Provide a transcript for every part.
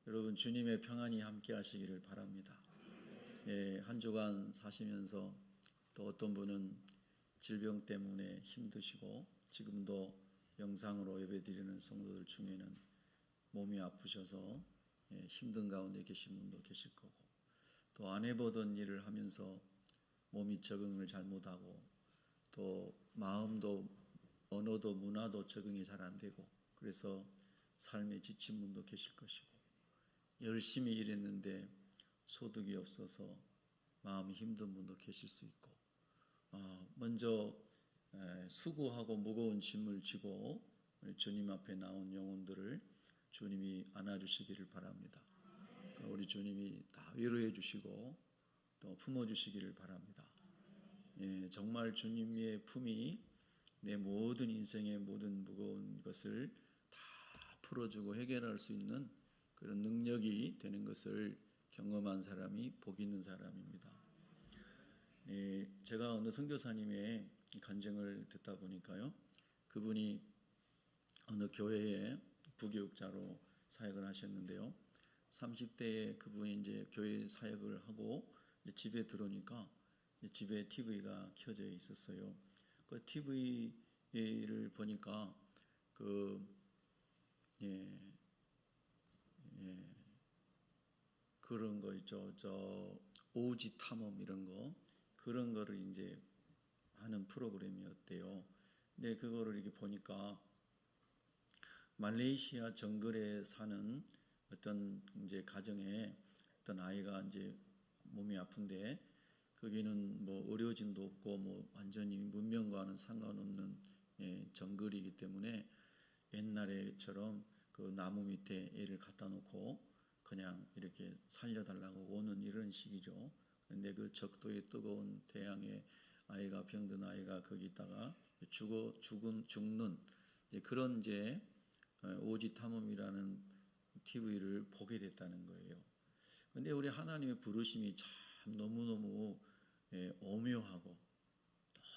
여러분 주님의 평안이 함께 하시기를 바랍니다. 예, 한 주간 사시면서 또 어떤 분은 질병 때문에 힘드시고 지금도 영상으로 예배드리는 성도들 중에는 몸이 아프셔서 힘든 가운데 계신 분도 계실 거고, 또 안 해보던 일을 하면서 몸이 적응을 잘못하고 또 마음도 언어도 문화도 적응이 잘 안 되고 그래서 삶에 지친 분도 계실 것이고, 열심히 일했는데 소득이 없어서 마음이 힘든 분도 계실 수 있고, 먼저 수고하고 무거운 짐을 지고 주님 앞에 나온 영혼들을 주님이 안아주시기를 바랍니다. 우리 주님이 다 위로해 주시고 또 품어주시기를 바랍니다. 예, 정말 주님의 품이 내 모든 인생의 모든 무거운 것을 다 풀어주고 해결할 수 있는 그런 능력이 되는 것을 경험한 사람이 복 있는 사람입니다. 예, 제가 어느 선교사님의 간증을 듣다 보니까요, 그분이 어느 교회에 부교육자로 사역을 하셨는데요, 30대에 그분이 이제 교회 사역을 하고 집에 들어오니까 집에 TV가 켜져 있었어요. 그 TV를 보니까 그런 거 있죠. 오지 탐험 이런 거, 그런 거를 이제 하는 프로그램이었대요. 근데 그거를 이렇게 보니까 말레이시아 정글에 사는 어떤 이제 가정에 어떤 아이가 이제 몸이 아픈데, 거기는 뭐 의료진도 없고 뭐 완전히 문명과는 상관없는 정글이기 때문에 옛날에처럼 그 나무 밑에 애를 갖다 놓고 그냥 이렇게 살려달라고 오는 이런 식이죠. 그런데 그 적도의 뜨거운 태양에 아이가, 병든 아이가 거기 있다가 죽는 그런 이제 오지 탐험이라는 TV를 보게 됐다는 거예요. 근데 우리 하나님의 부르심이 참 너무너무 오묘하고,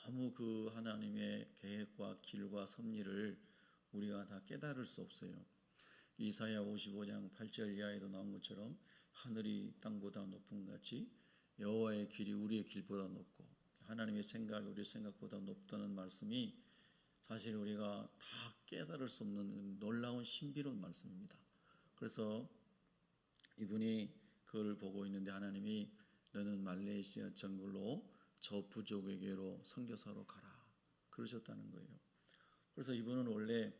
너무 그 하나님의 계획과 길과 섭리를 우리가 다 깨달을 수 없어요. 이사야 55장 8절 이하에도 나온 것처럼 하늘이 땅보다 높은 같이 여호와의 길이 우리의 길보다 높고 하나님의 생각이 우리의 생각보다 높다는 말씀이 사실 우리가 다 깨달을 수 없는 놀라운 신비로운 말씀입니다. 그래서 이분이 그걸 보고 있는데 하나님이 너는 말레이시아 정글로 저 부족에게로 선교사로 가라 그러셨다는 거예요. 그래서 이분은 원래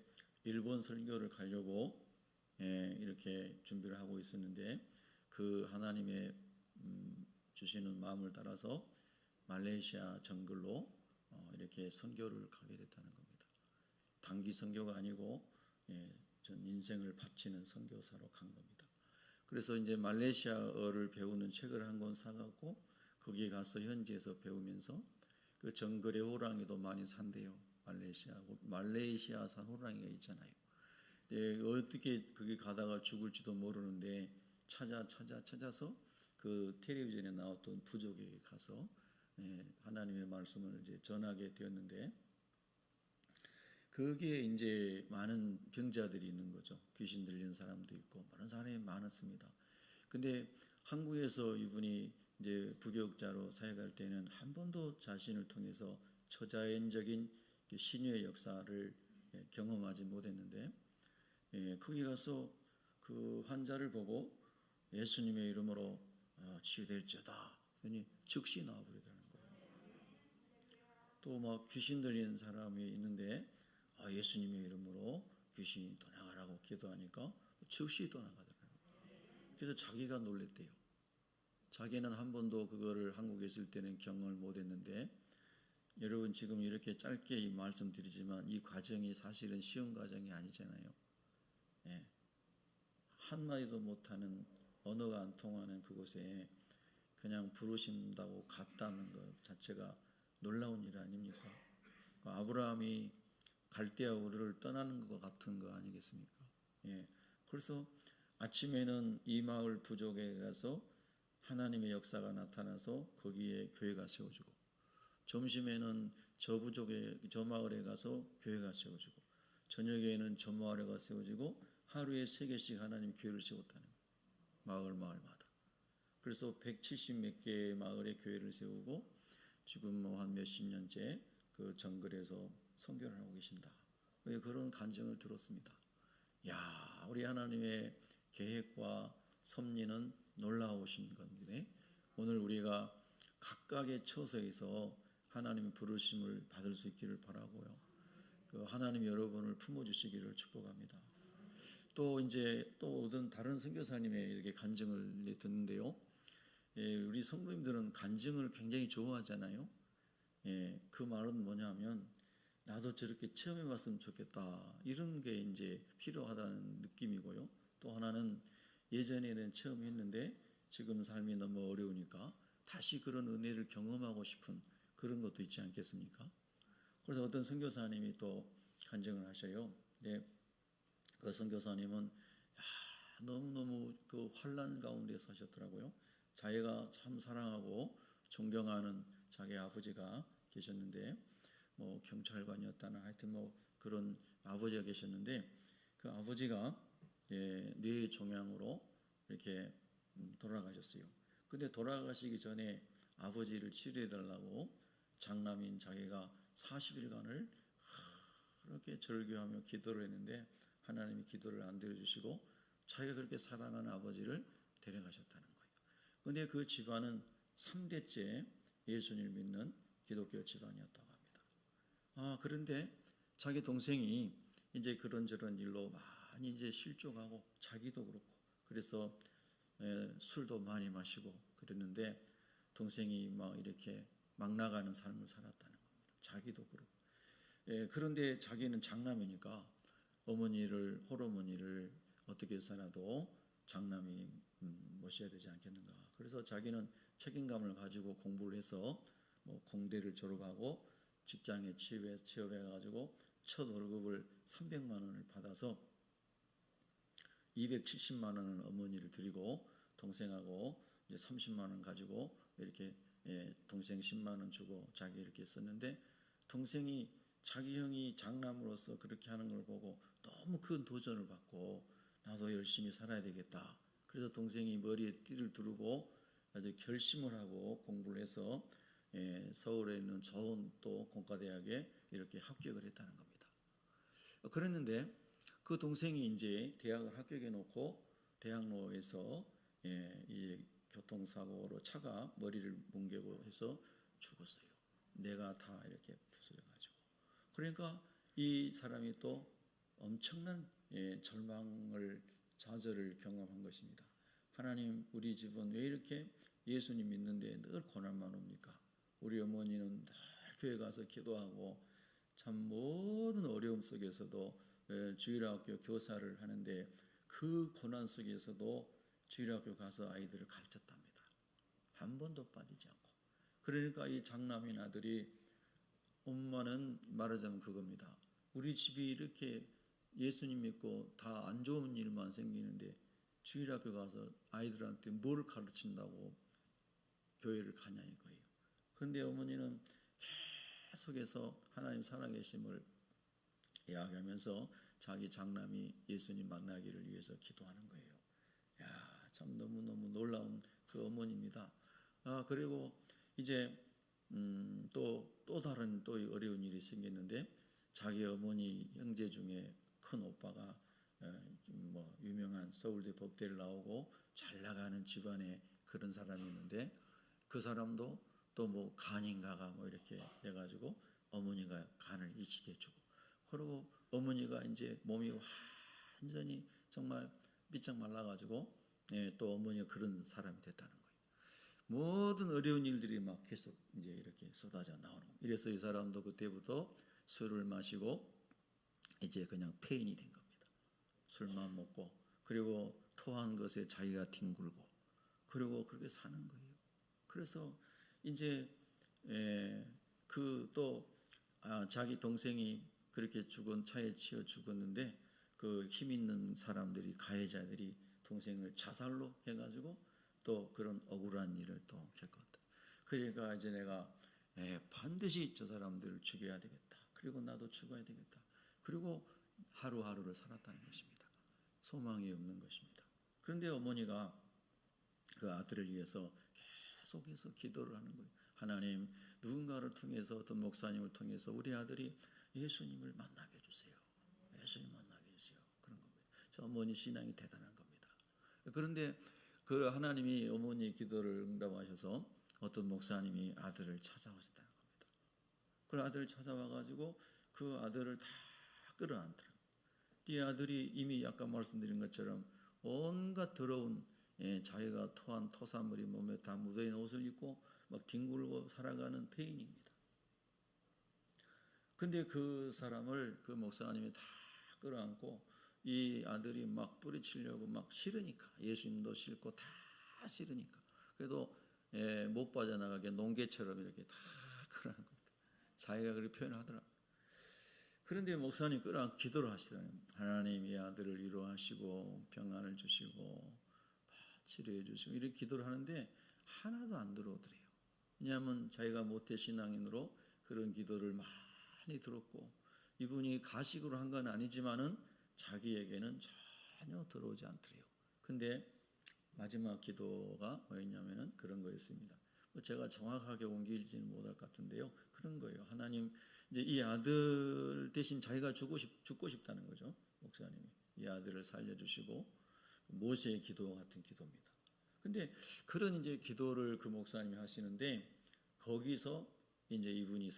일본 선교를 가려고 이렇게 준비를 하고 있었는데 그 하나님의 주시는 마음을 따라서 말레이시아 정글로 이렇게 선교를 가게 됐다는 겁니다. 단기 선교가 아니고 전 인생을 바치는 선교사로 간 겁니다. 그래서 이제 말레이시아어를 배우는 책을 한 권 사갖고 거기에 가서 현지에서 배우면서 그 정글에 호랑이도 많이 산대요. 말레이시아산 호랑이가 있잖아요. 어떻게 거기 가다가 죽을지도 모르는데 찾아서 그 텔레비전에 나왔던 부족에게 가서 하나님의 말씀을 이제 전하게 되었는데, 거기에 이제 많은 병자들이 있는 거죠. 귀신 들리는 사람도 있고 많은 사람이 많았습니다. 근데 한국에서 이분이 이제 부교육자로 사역할 때는 한 번도 자신을 통해서 초자연적인 신유의 역사를 경험하지 못했는데, 거기 가서 그 환자를 보고 예수님의 이름으로 치유될지어다 그러니 즉시 나와버리더라는 거예요. 또 막 귀신 들리는 사람이 있는데 예수님의 이름으로 귀신이 떠나가라고 기도하니까 즉시 떠나가더라고요. 그래서 자기가 놀랬대요. 자기는 한 번도 그거를 한국에 있을 때는 경험을 못했는데, 여러분 지금 이렇게 짧게 말씀드리지만 이 과정이 사실은 쉬운 과정이 아니잖아요. 한마디도 못하는, 언어가 안 통하는 그곳에 그냥 부르신다고 갔다는 것 자체가 놀라운 일 아닙니까? 아브라함이 갈대아 우르를 떠나는 것 같은 거 아니겠습니까? 그래서 아침에는 이 마을 부족에 가서 하나님의 역사가 나타나서 거기에 교회가 세워지고, 점심에는 저 마을에 가서 교회가 세워지고, 저녁에는 저 마을에 가서 세워지고, 하루에 3개씩 하나님 교회를 세웠다는 거예요. 마을마다. 그래서 170 몇 개의 마을의 교회를 세우고 지금 뭐 한 몇십 년째 그 정글에서 선교를 하고 계신다. 그런 간증을 들었습니다. 야, 우리 하나님의 계획과 섭리는 놀라우신 건데 오늘 우리가 각각의 처소에서 하나님의 부르심을 받을 수 있기를 바라고요. 그 하나님 여러분을 품어주시기를 축복합니다. 또 이제 또 어떤 다른 선교사님의 이렇게 간증을 듣는데요. 우리 성도님들은 간증을 굉장히 좋아하잖아요. 그 말은 뭐냐면 나도 저렇게 체험해봤으면 좋겠다 이런 게 이제 필요하다는 느낌이고요. 또 하나는 예전에는 체험했는데 지금 삶이 너무 어려우니까 다시 그런 은혜를 경험하고 싶은 그런 것도 있지 않겠습니까? 그래서 어떤 선교사님이 또 간증을 하셔요. 그 선교사님은 너무너무 그 환난 가운데 사셨더라고요. 자기가 참 사랑하고 존경하는 자기 아버지가 계셨는데 뭐 경찰관이었다나 하여튼 뭐 그런 아버지가 계셨는데 그 아버지가 뇌 종양으로 이렇게 돌아가셨어요. 근데 돌아가시기 전에 아버지를 치료해 달라고 장남인 자기가 40일간을 그렇게 절규하며 기도를 했는데 하나님이 기도를 안 들어주시고 자기가 그렇게 사랑하는 아버지를 데려가셨다는 거예요. 근데 그 집안은 3대째 예수님을 믿는 기독교 집안이었다고 합니다. 그런데 자기 동생이 이제 그런저런 일로 많이 이제 실족하고 자기도 그렇고 그래서 술도 많이 마시고 그랬는데 동생이 막 이렇게 막 나가는 삶을 살았다는 겁니다. 자기도 그렇고. 그런데 자기는 장남이니까 홀어머니를 어떻게 살아도 장남이 모셔야 되지 않겠는가. 그래서 자기는 책임감을 가지고 공부를 해서 뭐 공대를 졸업하고 직장에 취업해가지고 첫 월급을 300만 원을 받아서 270만 원은 어머니를 드리고 동생하고 이제 30만 원 가지고 이렇게 동생 10만 원 주고 자기 이렇게 썼는데 동생이 자기 형이 장남으로서 그렇게 하는 걸 보고 너무 큰 도전을 받고 나도 열심히 살아야 되겠다. 그래서 동생이 머리에 띠를 두르고 아주 결심을 하고 공부를 해서 서울에 있는 좋은 또 공과대학에 이렇게 합격을 했다는 겁니다. 그랬는데 그 동생이 이제 대학을 합격해 놓고 대학로에서 이 교통사고로 차가 머리를 뭉개고 해서 죽었어요. 뇌가 다 이렇게 부서져가지고. 그러니까 이 사람이 또 엄청난 좌절을 경험한 것입니다. 하나님, 우리 집은 왜 이렇게 예수님 믿는데 늘 고난만 옵니까? 우리 어머니는 늘 교회 가서 기도하고 참 모든 어려움 속에서도 주일학교 교사를 하는데 그 고난 속에서도 주일학교 가서 아이들을 가르쳤답니다. 한 번도 빠지지 않고. 그러니까 이 장남인 아들이 엄마는 말하자면 그겁니다. 우리 집이 이렇게 예수님 믿고 다 안 좋은 일만 생기는데 주일학교 가서 아이들한테 뭘 가르친다고 교회를 가냐 이거예요. 그런데 어머니는 계속해서 하나님 살아계심을 이야기하면서 자기 장남이 예수님 만나기를 위해서 기도하는 거예요. 야, 참 너무너무 놀라운 그 어머니입니다. 그리고 이제 또 다른 또 어려운 일이 생겼는데 자기 어머니 형제 중에 큰 오빠가 뭐 유명한 서울대 법대를 나오고 잘 나가는 집안의 그런 사람이 있는데 그 사람도 또 뭐 간인가가 뭐 이렇게 해가지고 어머니가 간을 이식해 주고 그리고 어머니가 이제 몸이 완전히 정말 삐쩍 말라가지고 또 어머니가 그런 사람이 됐다는 거예요. 모든 어려운 일들이 막 계속 이제 이렇게 쏟아져 나오는 거예요. 이래서 이 사람도 그때부터 술을 마시고 이제 그냥 폐인이 된 겁니다. 술만 먹고 그리고 토한 것에 자기가 뒹굴고 그리고 그렇게 사는 거예요. 그래서 이제 그 또 자기 동생이 그렇게 차에 치여 죽었는데 그 힘 있는 사람들이 가해자들이 동생을 자살로 해가지고 또 그런 억울한 일을 또 겪었다. 그러니까 이제 내가 반드시 저 사람들을 죽여야 되겠다. 그리고 나도 죽어야 되겠다. 그리고 하루하루를 살았다는 것입니다. 소망이 없는 것입니다. 그런데 어머니가 그 아들을 위해서 계속해서 기도를 하는 거예요. 하나님, 누군가를 통해서 어떤 목사님을 통해서 우리 아들이 예수님을 만나게 해주세요. 예수님 만나게 해주세요. 그런 겁니다. 저 어머니 신앙이 대단한 겁니다. 그런데 그 하나님이 어머니의 기도를 응답하셔서 어떤 목사님이 아들을 찾아오셨다는 겁니다. 그 아들을 찾아와가지고 그 아들을 다 끌어안더라고요. 이 아들이 이미 아까 말씀드린 것처럼 온갖 더러운 자기가 토한 토사물이 몸에 다 묻어있는 옷을 입고 막 뒹굴고 살아가는 폐인입니다. 근데 그 사람을 그 목사님이 다 끌어안고 이 아들이 막 뿌리치려고 막 싫으니까 예수님도 싫고 다 싫으니까 그래도 못 빠져나가게 농개처럼 이렇게 다 끌어안고 자기가 그렇게 표현을 하더라고요. 그런데 목사님 끌어안고 기도를 하시더라고요. 하나님 이 아들을 위로하시고 평안을 주시고 치료해 주시고 이렇게 기도를 하는데 하나도 안 들어오더래요. 왜냐하면 자기가 모태신앙인으로 그런 기도를 많이 들었고 이분이 가식으로 한 건 아니지만은 자기에게는 전혀 들어오지 않더래요. 근데 마지막 기도가 뭐였냐면은 그런 거였습니다. 제가 정확하게 옮기지는 못할 것 같은데요. 그런 거예요. 하나님 이제 이 아들 대신 자기가 죽고 싶다는 거죠. 목사님이 이 아들을 살려주시고 모세의 기도 같은 기도입니다. 근데 그런 이제 기도를 그 목사님이 하시는데 거기서 이제 이분이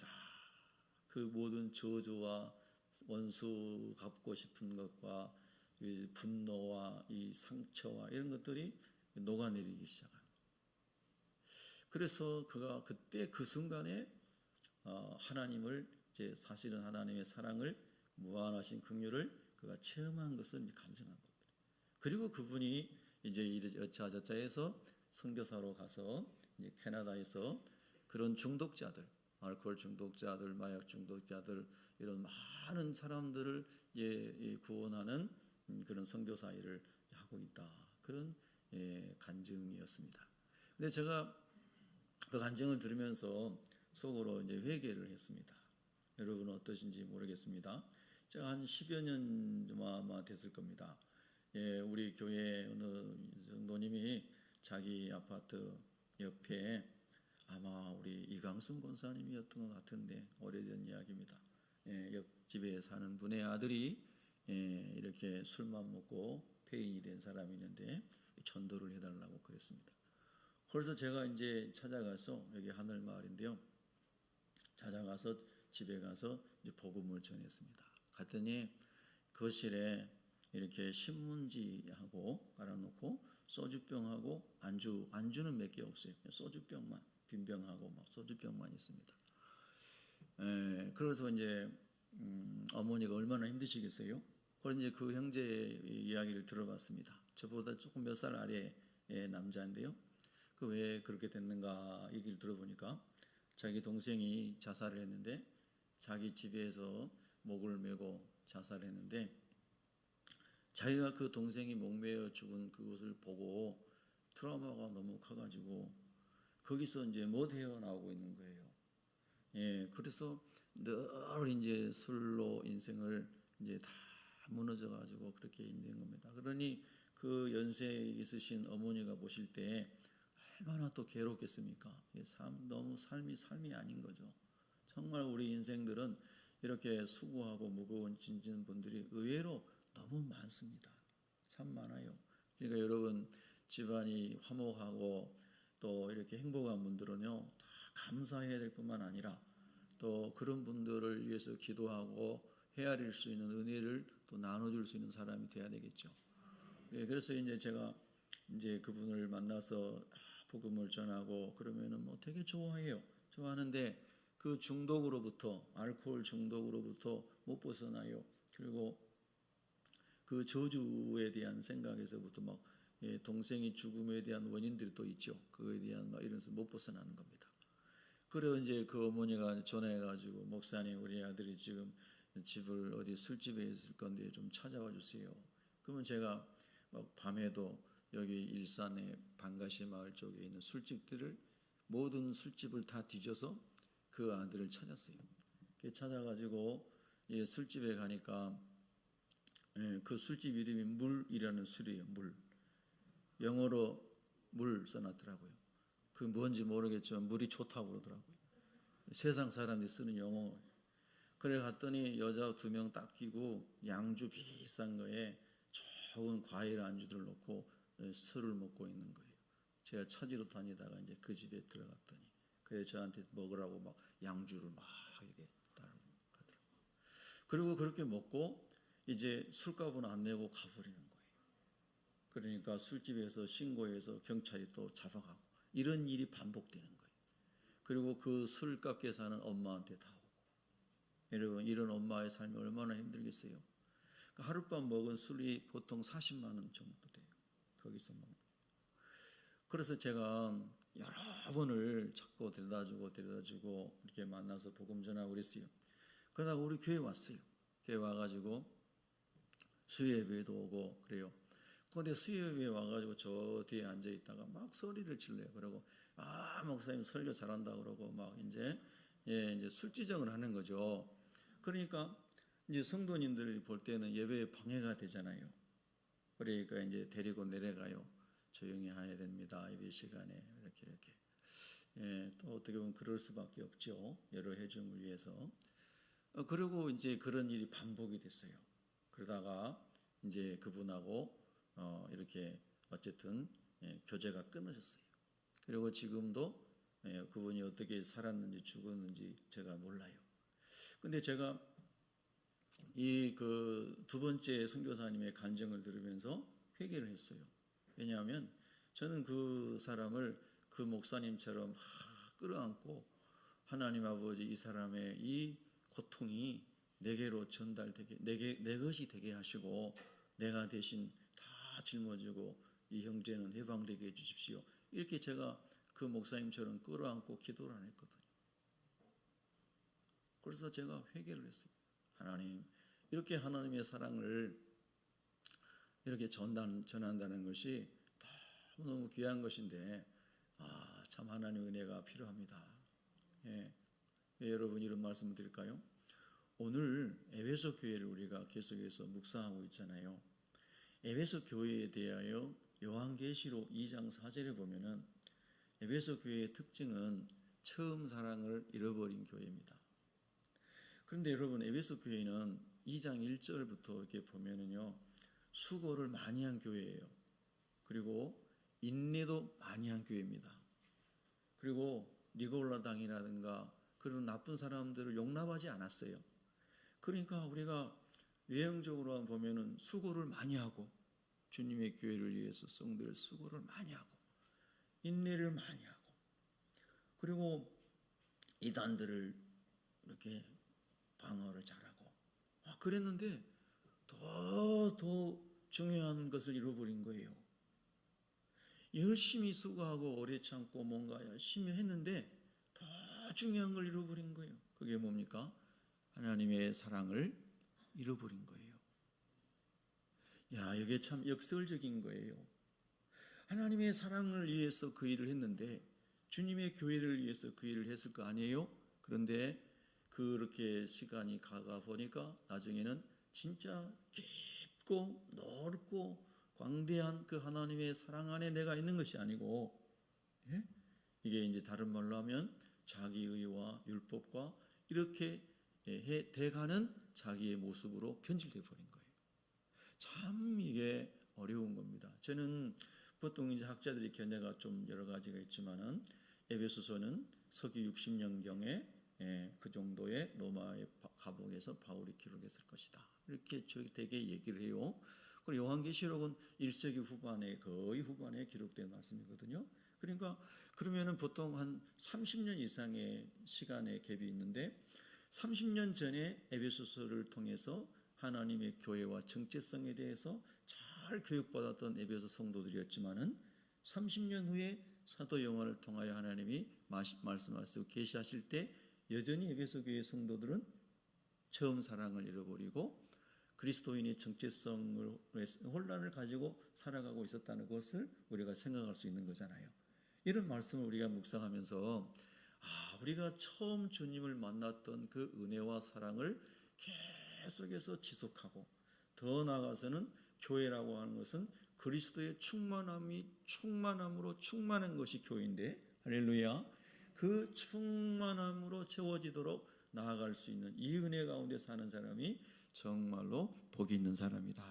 그 모든 저주와 원수 갚고 싶은 것과 이 분노와 이 상처와 이런 것들이 녹아내리기 시작합니다. 그래서 그가 그때 그 순간에 하나님을 이제 사실은 하나님의 사랑을 무한하신 긍휼을 그가 체험한 것을 이제 간증한 겁니다. 그리고 그분이 이제 여차저차해서 선교사로 가서 이제 캐나다에서 그런 중독자들, 알코올 중독자들, 마약 중독자들 이런 많은 사람들을 구원하는 그런 선교사 일을 하고 있다. 그런 간증이었습니다. 근데 제가 그 간증을 들으면서 속으로 이제 회개를 했습니다. 여러분은 어떠신지 모르겠습니다. 제가 한 10여 년 아마 됐을 겁니다. 우리 교회 어느 노님이 자기 아파트 옆에 아마 우리 이강순 권사님이었던 것 같은데 오래된 이야기입니다. 옆집에 사는 분의 아들이 이렇게 술만 먹고 폐인이 된 사람이 있는데 전도를 해달라고 그랬습니다. 그래서 제가 이제 찾아가서 여기 하늘마을인데요. 찾아가서 집에 가서 이제 복음을 전했습니다. 갔더니 거실에 이렇게 신문지하고 깔아놓고 소주병하고 안주는 몇 개 없어요. 소주병만 빈병하고 막 소주병만 있습니다. 그래서 이제 어머니가 얼마나 힘드시겠어요? 그래서 이제 그 형제의 이야기를 들어봤습니다. 저보다 조금 몇 살 아래의 남자인데요. 그 왜 그렇게 됐는가 얘기를 들어보니까 자기 동생이 자살을 했는데 자기 집에서 목을 메고 자살했는데 자기가 그 동생이 목매어 죽은 그것을 보고 트라우마가 너무 커가지고 거기서 이제 못 헤어나오고 있는 거예요. 그래서 늘 이제 술로 인생을 이제 다 무너져가지고 그렇게 있는 겁니다. 그러니 그 연세에 있으신 어머니가 보실 때 얼마나 또 괴롭겠습니까? 너무 삶이 아닌 거죠. 정말 우리 인생들은 이렇게 수고하고 무거운 짐진 분들이 의외로 너무 많습니다. 참 많아요. 그러니까 여러분 집안이 화목하고 또 이렇게 행복한 분들은요 다 감사해야 될 뿐만 아니라 또 그런 분들을 위해서 기도하고 헤아릴 수 있는 은혜를 또 나눠줄 수 있는 사람이 돼야 되겠죠. 그래서 이제 제가 이제 그분을 만나서 복음을 전하고 그러면은 뭐 되게 좋아해요. 좋아하는데 그 중독으로부터 알코올 중독으로부터 못 벗어나요. 그리고 그 저주에 대한 생각에서부터 막 동생이 죽음에 대한 원인들이 또 있죠. 그거에 대한 막 이런서 못 벗어나는 겁니다. 그래서 이제 그 어머니가 전화해가지고 목사님 우리 아들이 지금 집을 어디 술집에 있을 건데 좀 찾아와 주세요. 그러면 제가 막 밤에도 여기 일산의 반가시 마을 쪽에 있는 술집들을 모든 술집을 다 뒤져서 그 아들을 찾았어요. 찾아가지고 술집에 가니까 그 술집 이름이 물이라는 술이에요. 물. 영어로 물 써놨더라고요. 그 뭔지 모르겠지만 물이 좋다고 그러더라고요. 세상 사람들이 쓰는 용어. 그래 갔더니 여자 2명 딱 끼고 양주 비싼 거에 좋은 과일 안주들을 놓고 술을 먹고 있는 거예요. 제가 찾으러 다니다가 이제 그 집에 들어갔더니 그래 저한테 먹으라고 막 양주를 막 이렇게 따르더라고요. 그리고 그렇게 먹고 이제 술값은 안 내고 가버리는 거예요. 그러니까 술집에서 신고해서 경찰이 또 잡아가고 이런 일이 반복되는 거예요. 그리고 그 술값 계산은 엄마한테 다 오고. 여러분 이런 엄마의 삶이 얼마나 힘들겠어요. 그러니까 하룻밤 먹은 술이 보통 40만 원 정도 돼요. 거기서 먹는. 그래서 제가 여러 번을 자꾸 데려다주고 이렇게 만나서 복음 전하고 그랬어요. 그러다가 우리 교회 왔어요. 교회 와가지고 수요예배도 오고 그래요. 그런데 수요예배 와가지고 저 뒤에 앉아 있다가 막 소리를 질러요. 그러고 목사님 설교 잘한다 그러고 막 이제 술지정을 하는 거죠. 그러니까 이제 성도님들이 볼 때는 예배에 방해가 되잖아요. 그러니까 이제 데리고 내려가요. 조용히 해야 됩니다. 예배 시간에 이렇게. 또 어떻게 보면 그럴 수밖에 없죠. 여러 회중을 위해서. 그리고 이제 그런 일이 반복이 됐어요. 그러다가 이제 그분하고 이렇게 어쨌든 교제가 끊어졌어요. 그리고 지금도 그분이 어떻게 살았는지 죽었는지 제가 몰라요. 근데 제가 이 그 2번째 선교사님의 간증을 들으면서 회개를 했어요. 왜냐하면 저는 그 사람을 그 목사님처럼 끌어안고 하나님 아버지 이 사람의 이 고통이 내게로 전달되게 내 것이 되게 하시고 내가 대신 다 짊어지고 이 형제는 해방되게 해주십시오. 이렇게 제가 그 목사님처럼 끌어안고 기도를 안 했거든요. 그래서 제가 회개를 했어요. 하나님 이렇게 하나님의 사랑을 이렇게 전한다는 것이 너무 귀한 것인데 참 하나님의 은혜가 필요합니다. 여러분 이런 말씀을 드릴까요? 오늘 에베소 교회를 우리가 계속해서 묵상하고 있잖아요. 에베소 교회에 대하여 요한계시록 2장 4절에 보면은 에베소 교회의 특징은 처음 사랑을 잃어버린 교회입니다. 그런데 여러분 에베소 교회는 2장 1절부터 이렇게 보면은요 수고를 많이 한 교회예요. 그리고 인내도 많이 한 교회입니다. 그리고 니골라당이라든가 그런 나쁜 사람들을 용납하지 않았어요. 그러니까 우리가 외형적으로 보면은 수고를 많이 하고 주님의 교회를 위해서 성도들 수고를 많이 하고 인내를 많이 하고 그리고 이단들을 이렇게 방어를 잘하고 그랬는데 더 중요한 것을 잃어버린 거예요. 열심히 수고하고 오래 참고 뭔가 열심히 했는데 더 중요한 걸 잃어버린 거예요. 그게 뭡니까? 하나님의 사랑을 잃어버린 거예요. 이게 참 역설적인 거예요. 하나님의 사랑을 위해서 그 일을 했는데 주님의 교회를 위해서 그 일을 했을 거 아니에요? 그런데 그렇게 시간이 가가 보니까 나중에는 진짜 깊고 넓고 광대한 그 하나님의 사랑 안에 내가 있는 것이 아니고 이게 이제 다른 말로 하면 자기의와 율법과 이렇게 돼가는 자기의 모습으로 변질되어 버린 거예요. 참 이게 어려운 겁니다. 저는 보통 이제 학자들의 견해가 좀 여러 가지가 있지만은 에베소서는 서기 60년경에 그 정도의 로마의 감옥에서 바울이 기록했을 것이다. 이렇게 되게 얘기를 해요. 그리고 요한계시록은 1세기 후반에 거의 후반에 기록된 말씀이거든요. 그러니까 그러면은 보통 한 30년 이상의 시간의 갭이 있는데 30년 전에 에베소서를 통해서 하나님의 교회와 정체성에 대해서 잘 교육받았던 에베소 성도들이었지만은 30년 후에 사도 요한을 통하여 하나님이 말씀하시고 계시하실 때 여전히 에베소 교회 성도들은 처음 사랑을 잃어버리고 그리스도인의 정체성을 혼란을 가지고 살아가고 있었다는 것을 우리가 생각할 수 있는 거잖아요. 이런 말씀을 우리가 묵상하면서 우리가 처음 주님을 만났던 그 은혜와 사랑을 계속해서 지속하고 더 나아가서는 교회라고 하는 것은 그리스도의 충만함으로 충만한 것이 교회인데, 할렐루야. 그 충만함으로 채워지도록 나아갈 수 있는 이 은혜 가운데 사는 사람이 정말로 복이 있는 사람이다.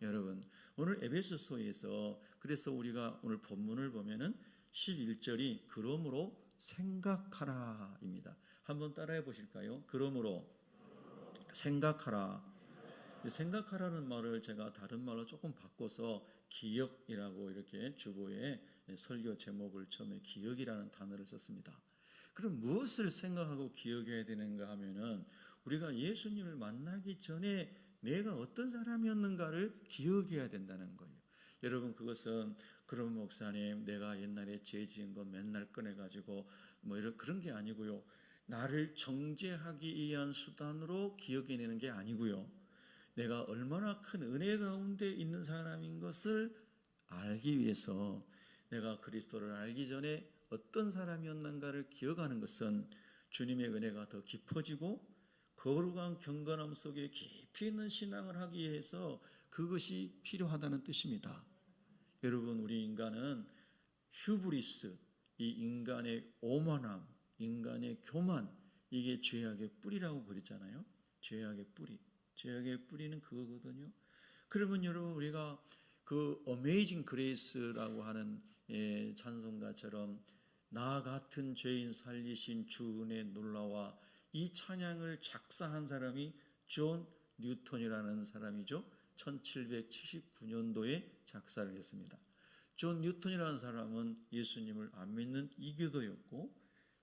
여러분, 오늘 에베소서에서 그래서 우리가 오늘 본문을 보면은 11절이 그러므로 생각하라입니다. 한번 따라해 보실까요? 그러므로 생각하라. 생각하라는 말을 제가 다른 말로 조금 바꿔서 기억이라고 이렇게 주보에 설교 제목을 처음에 기억이라는 단어를 썼습니다. 그럼 무엇을 생각하고 기억해야 되는가 하면은 우리가 예수님을 만나기 전에 내가 어떤 사람이었는가를 기억해야 된다는 거예요. 여러분, 그것은 그럼 목사님 내가 옛날에 죄 지은 거 맨날 꺼내가지고 뭐 이런 그런 게 아니고요. 나를 정죄하기 위한 수단으로 기억해내는 게 아니고요. 내가 얼마나 큰 은혜 가운데 있는 사람인 것을 알기 위해서 내가 그리스도를 알기 전에 어떤 사람이었는가를 기억하는 것은 주님의 은혜가 더 깊어지고 거룩한 경건함 속에 깊이 있는 신앙을 하기 위해서 그것이 필요하다는 뜻입니다. 여러분, 우리 인간은 휴브리스, 이 인간의 오만함, 인간의 교만, 이게 죄악의 뿌리라고 그랬잖아요. 죄악의 뿌리. 죄악의 뿌리는 그거거든요. 그러면 여러분, 우리가 그 어메이징 그레이스라고 하는 찬송가처럼 나 같은 죄인 살리신 주 은혜 놀라와, 이 찬양을 작사한 사람이 존 뉴턴이라는 사람이죠. 1779년도에 작사를 했습니다. 존 뉴턴이라는 사람은 예수님을 안 믿는 이교도였고,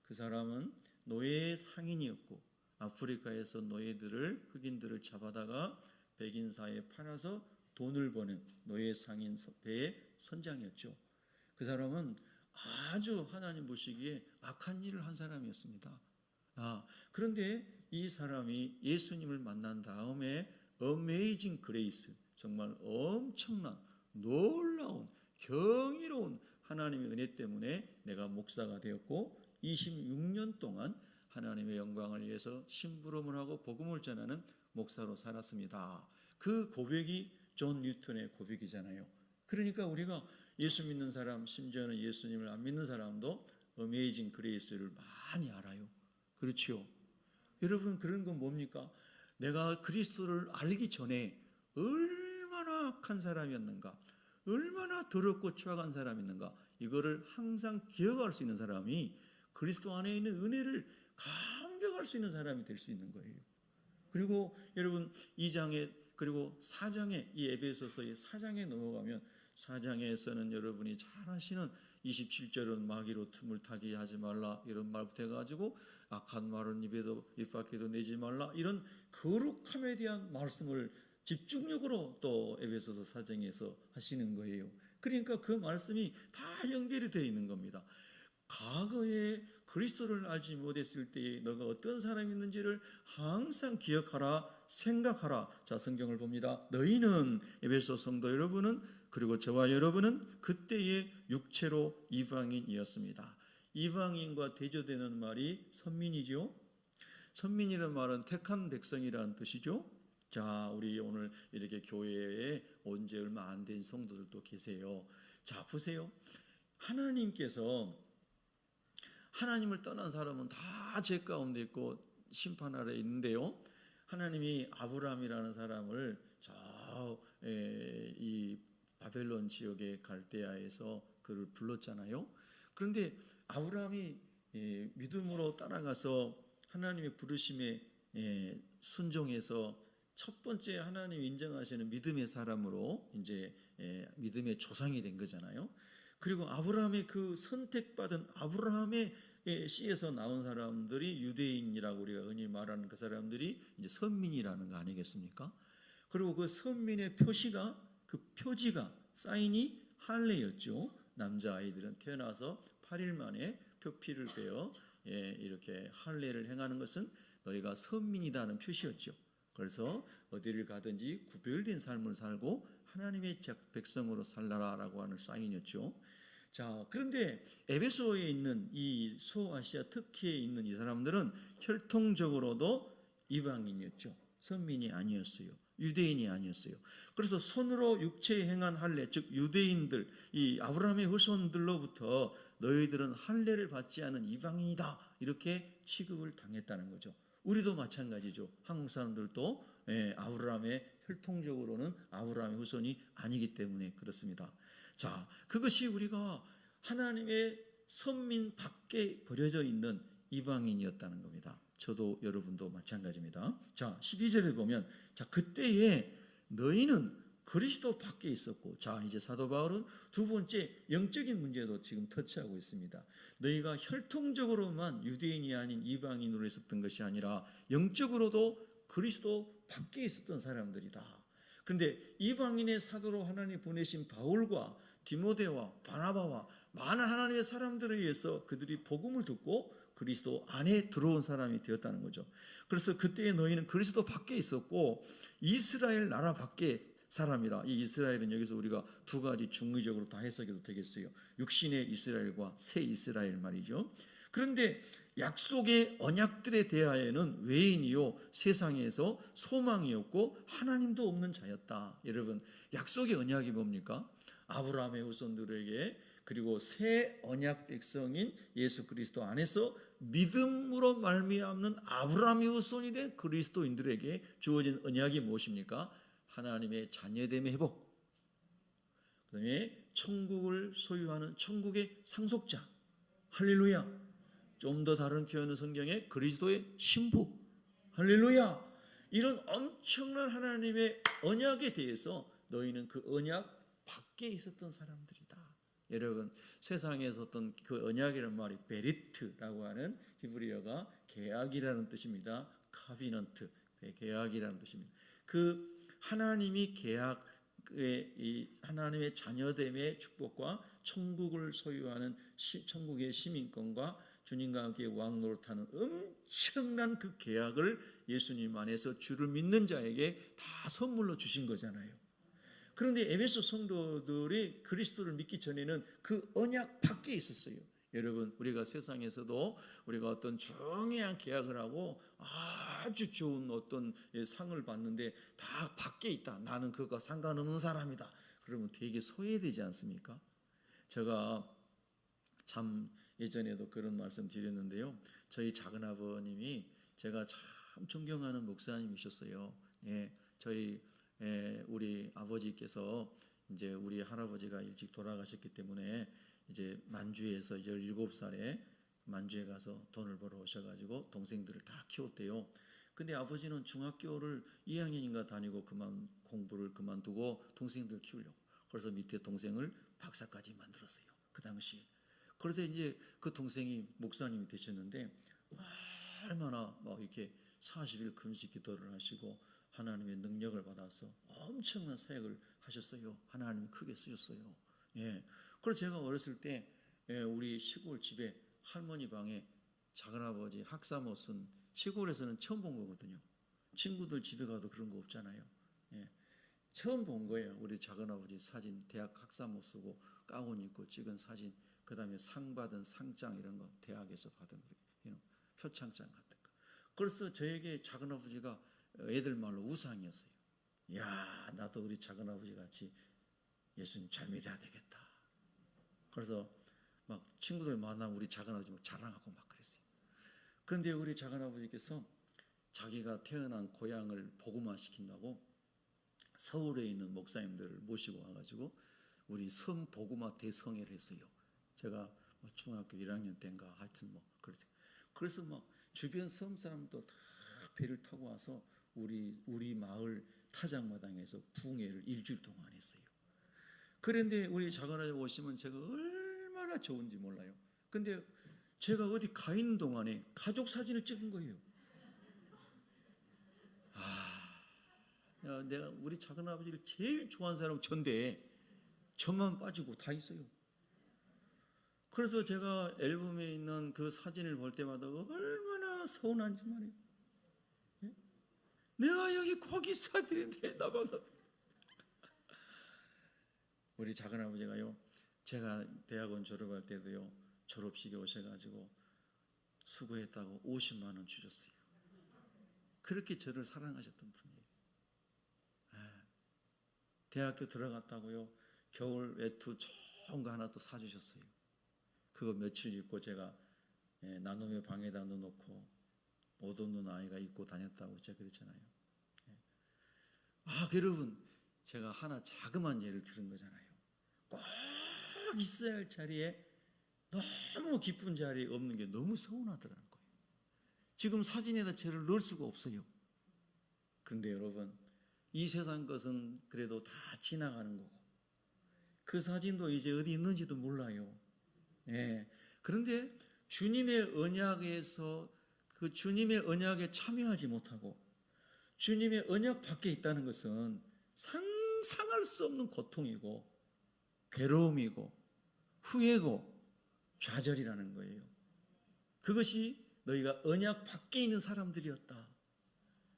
그 사람은 노예의 상인이었고, 아프리카에서 노예들을, 흑인들을 잡아다가 백인사에 팔아서 돈을 버는 노예 상인 배의 선장이었죠. 그 사람은 아주 하나님 보시기에 악한 일을 한 사람이었습니다. 그런데 이 사람이 예수님을 만난 다음에 어메이징 그레이스, 정말 엄청난 놀라운 경이로운 하나님의 은혜 때문에 내가 목사가 되었고 26년 동안 하나님의 영광을 위해서 심부름을 하고 복음을 전하는 목사로 살았습니다. 그 고백이 존 뉴턴의 고백이잖아요. 그러니까 우리가 예수 믿는 사람, 심지어는 예수님을 안 믿는 사람도 어메이징 그레이스를 많이 알아요. 그렇죠? 여러분, 그런 건 뭡니까? 내가 그리스도를 알기 전에 얼마나 악한 사람이었는가, 얼마나 더럽고 추악한 사람이었는가, 이거를 항상 기억할 수 있는 사람이 그리스도 안에 있는 은혜를 감격할 수 있는 사람이 될 수 있는 거예요. 그리고 여러분, 2장에 그리고 4장에, 이 에베소서의 4장에 넘어가면 4장에서는 여러분이 잘 아시는 27절은 마귀로 틈을 타게 하지 말라, 이런 말부터 해가지고 악한 말은 입 밖에도 내지 말라, 이런 거룩함에 대한 말씀을 집중력으로 또 에베소서 4장에서 하시는 거예요. 그러니까 그 말씀이 다 연결이 되어 있는 겁니다. 과거에 그리스도를 알지 못했을 때에 너가 어떤 사람이었는지를 항상 기억하라, 생각하라. 자, 성경을 봅니다. 너희는, 에베소 성도 여러분은, 그리고 저와 여러분은 그때의 육체로 이방인이었습니다. 이방인과 대조되는 말이 선민이죠. 선민이라는 말은 택한 백성이라는 뜻이죠. 자, 우리 오늘 이렇게 교회에 온 지 얼마 안 된 성도들도 계세요. 자, 보세요. 하나님께서 하나님을 떠난 사람은 다 죄 가운데 있고 심판 아래 있는데요. 하나님이 아브라함이라는 사람을 이 바벨론 지역의 갈대아에서 그를 불렀잖아요. 그런데 아브라함이 믿음으로 따라가서 하나님의 부르심에 순종해서 첫 번째 하나님 인정하시는 믿음의 사람으로 이제 믿음의 조상이 된 거잖아요. 그리고 아브라함의 그 선택받은 아브라함의 씨에서 나온 사람들이 유대인이라고 우리가 흔히 말하는 그 사람들이 이제 선민이라는 거 아니겠습니까? 그리고 그 선민의 표지가 사인이 할례였죠. 남자아이들은 태어나서 8일 만에 표피를 베어 이렇게 할례를 행하는 것은 너희가 선민이다는 표시였죠. 그래서 어디를 가든지 구별된 삶을 살고 하나님의 백성으로 살라라고 하는 사인이었죠. 자, 그런데 에베소에 있는 이 소아시아 터키에 있는 이 사람들은 혈통적으로도 이방인이었죠. 선민이 아니었어요. 유대인이 아니었어요. 그래서 손으로 육체에 행한 할례, 즉 유대인들, 이 아브라함의 후손들로부터 너희들은 할례를 받지 않은 이방인이다, 이렇게 취급을 당했다는 거죠. 우리도 마찬가지죠. 한국 사람들도 아브라함의 혈통적으로는 아브라함의 후손이 아니기 때문에 그렇습니다. 자, 그것이 우리가 하나님의 선민 밖에 버려져 있는 이방인이었다는 겁니다. 저도 여러분도 마찬가지입니다. 자, 12절에 보면, 자, 그때에 너희는 그리스도 밖에 있었고, 자, 이제 사도 바울은 두 번째 영적인 문제도 지금 터치하고 있습니다. 너희가 혈통적으로만 유대인이 아닌 이방인으로 있었던 것이 아니라 영적으로도 그리스도 밖에 있었던 사람들이다. 그런데 이방인의 사도로 하나님 보내신 바울과 디모데와 바나바와 많은 하나님의 사람들에 의해서 그들이 복음을 듣고 그리스도 안에 들어온 사람이 되었다는 거죠. 그래서 그때에 너희는 그리스도 밖에 있었고 이스라엘 나라 밖에 사람이라. 이 이스라엘은 여기서 우리가 두 가지 중의적으로 다 해석해도 되겠어요. 육신의 이스라엘과 새 이스라엘 말이죠. 그런데 약속의 언약들에 대하여는 외인이요 세상에서 소망이 없고 하나님도 없는 자였다. 여러분, 약속의 언약이 뭡니까? 아브라함의 후손들에게, 그리고 새 언약 백성인 예수 그리스도 안에서 믿음으로 말미암는 아브라함의 후손이 된 그리스도인들에게 주어진 언약이 무엇입니까? 하나님의 자녀됨의 회복, 그 다음에 천국을 소유하는 천국의 상속자, 할렐루야. 좀 더 다른 표현은 성경에 그리스도의 신부, 할렐루야. 이런 엄청난 하나님의 언약에 대해서 너희는 그 언약 밖에 있었던 사람들이다. 여러분, 세상에서 어떤 그 언약이라는 말이 베리트라고 하는 히브리어가 계약이라는 뜻입니다. 카비넌트, 계약이라는 뜻입니다. 그 하나님이 계약의 이 하나님의 자녀됨의 축복과 천국을 소유하는 천국의 시민권과 주님과 함께 왕노릇하는 엄청난 그 계약을 예수님 안에서 주를 믿는 자에게 다 선물로 주신 거잖아요. 그런데 에베소 성도들이 그리스도를 믿기 전에는 그 언약 밖에 있었어요. 여러분, 우리가 세상에서도 우리가 어떤 중요한 계약을 하고 아주 좋은 어떤 상을 받는데 다 밖에 있다. 나는 그것과 상관없는 사람이다. 그러면 되게 소외되지 않습니까? 제가 참 예전에도 그런 말씀 드렸는데요. 저희 작은아버님이 제가 참 존경하는 목사님이셨어요. 저희 우리 아버지께서 이제 우리 할아버지가 일찍 돌아가셨기 때문에 이제 만주에서 17살에 만주에 가서 돈을 벌어 오셔가지고 동생들을 다 키웠대요. 근데 아버지는 중학교를 2학년인가 다니고 공부를 그만두고 동생들 키우려고. 그래서 밑에 동생을 박사까지 만들었어요. 그 당시에. 그래서 이제 그 동생이 목사님이 되셨는데 얼마나 막 이렇게 40일 금식 기도를 하시고 하나님의 능력을 받아서 엄청난 사역을 하셨어요. 하나님이 크게 쓰셨어요. 그래서 제가 어렸을 때 우리 시골 집에 할머니 방에 작은아버지 학사모 쓴, 시골에서는 처음 본 거거든요. 친구들 집에 가도 그런 거 없잖아요. 처음 본 거예요. 우리 작은아버지 사진, 대학 학사모 쓰고 가운 입고 찍은 사진, 그 다음에 상 받은 상장 이런 거, 대학에서 받은 표창장 같은 거. 그래서 저에게 작은아버지가 애들 말로 우상이었어요. 야, 나도 우리 작은아버지 같이 예수님 잘 믿어야 되겠다. 그래서 막 친구들 만나면 우리 작은아버지 막 자랑하고 막 그랬어요. 그런데 우리 작은아버지께서 자기가 태어난 고향을 복음화 시킨다고 서울에 있는 목사님들을 모시고 와가지고 우리 섬 복음화 대성회를 했어요. 제가 중학교 1학년 때인가 하여튼 뭐 그랬어요. 그래서 막 주변 섬 사람도 다 배를 타고 와서 우리 마을 타작마당에서 부흥회를 일주일 동안 했어요. 그런데 우리 작은아버지 오시면 제가 얼마나 좋은지 몰라요. 근데 제가 어디 가 있는 동안에 가족 사진을 찍은 거예요. 내가 우리 작은아버지를 제일 좋아하는 사람은 전데 저만 빠지고 다 있어요. 그래서 제가 앨범에 있는 그 사진을 볼 때마다 얼마나 서운한지 말이에요. 내가 여기 거기 있어야 되는데 나만. 우리 작은아버지가요, 제가 대학원 졸업할 때도요, 졸업식에 오셔가지고 수고했다고 50만 원 주셨어요. 그렇게 저를 사랑하셨던 분이에요. 대학교 들어갔다고요. 겨울 외투 좋은 거 하나 또 사주셨어요. 그거 며칠 입고 제가 나눔의 방에다 넣어놓고 못 얻는 아이가 입고 다녔다고 제가 그랬잖아요. 여러분, 제가 하나 자그마한 예를 들은 거잖아요. 꼭 있어야 할 자리에 너무 기쁜 자리에 없는 게 너무 서운하더라는 거예요. 지금 사진에다 저를 넣을 수가 없어요. 그런데 여러분, 이 세상 것은 그래도 다 지나가는 거고 그 사진도 이제 어디 있는지도 몰라요. 그런데 주님의 언약에서 그 주님의 언약에 참여하지 못하고 주님의 언약 밖에 있다는 것은 상상할 수 없는 고통이고 괴로움이고 후회고 좌절이라는 거예요. 그것이 너희가 언약 밖에 있는 사람들이었다.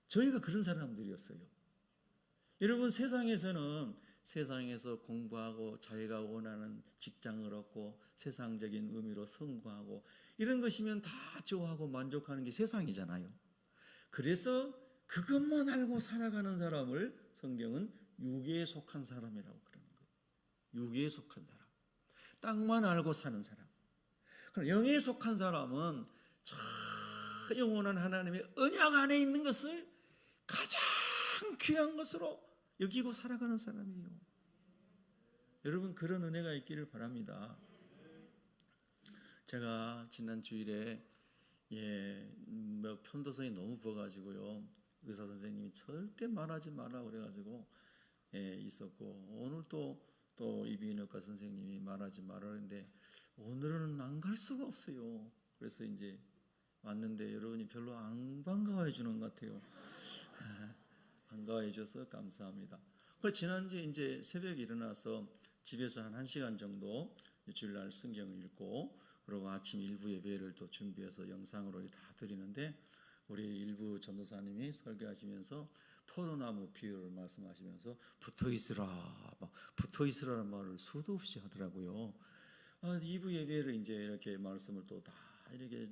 저희가 그런 사람들이었어요. 여러분, 세상에서 공부하고 자기가 원하는 직장을 얻고 세상적인 의미로 성공하고 이런 것이면 다 좋아하고 만족하는 게 세상이잖아요. 그래서 그것만 알고 살아가는 사람을 성경은 유괴에 속한 사람이라고 그러는 거예요. 유괴에 속한 사람. 땅만 알고 사는 사람. 그럼 영에 속한 사람은 저 영원한 하나님의 언약 안에 있는 것을 가장 귀한 것으로 여기고 살아가는 사람이에요. 여러분, 그런 은혜가 있기를 바랍니다. 제가 지난 주일에 편도선이 너무 부어가지고요, 의사 선생님이 절대 말하지 마라 그래가지고 있었고, 오늘 또 이비인후과 선생님이 말하지 말라는데 오늘은 안 갈 수가 없어요. 그래서 이제 왔는데 여러분이 별로 안 반가워해 주는 것 같아요. 반가워해 주셔서 감사합니다. 그래서 지난주에 이제 새벽에 일어나서 집에서 한 1시간 정도 주일날 성경을 읽고, 그리고 아침 일부 예배를 또 준비해서 영상으로 다 드리는데, 우리 일부 전도사님이 설교하시면서 포도나무 비유를 말씀하시면서 붙어 있으라는 말을 수도 없이 하더라고요. 2부 예배를 이제 이렇게 말씀을 또 다 이렇게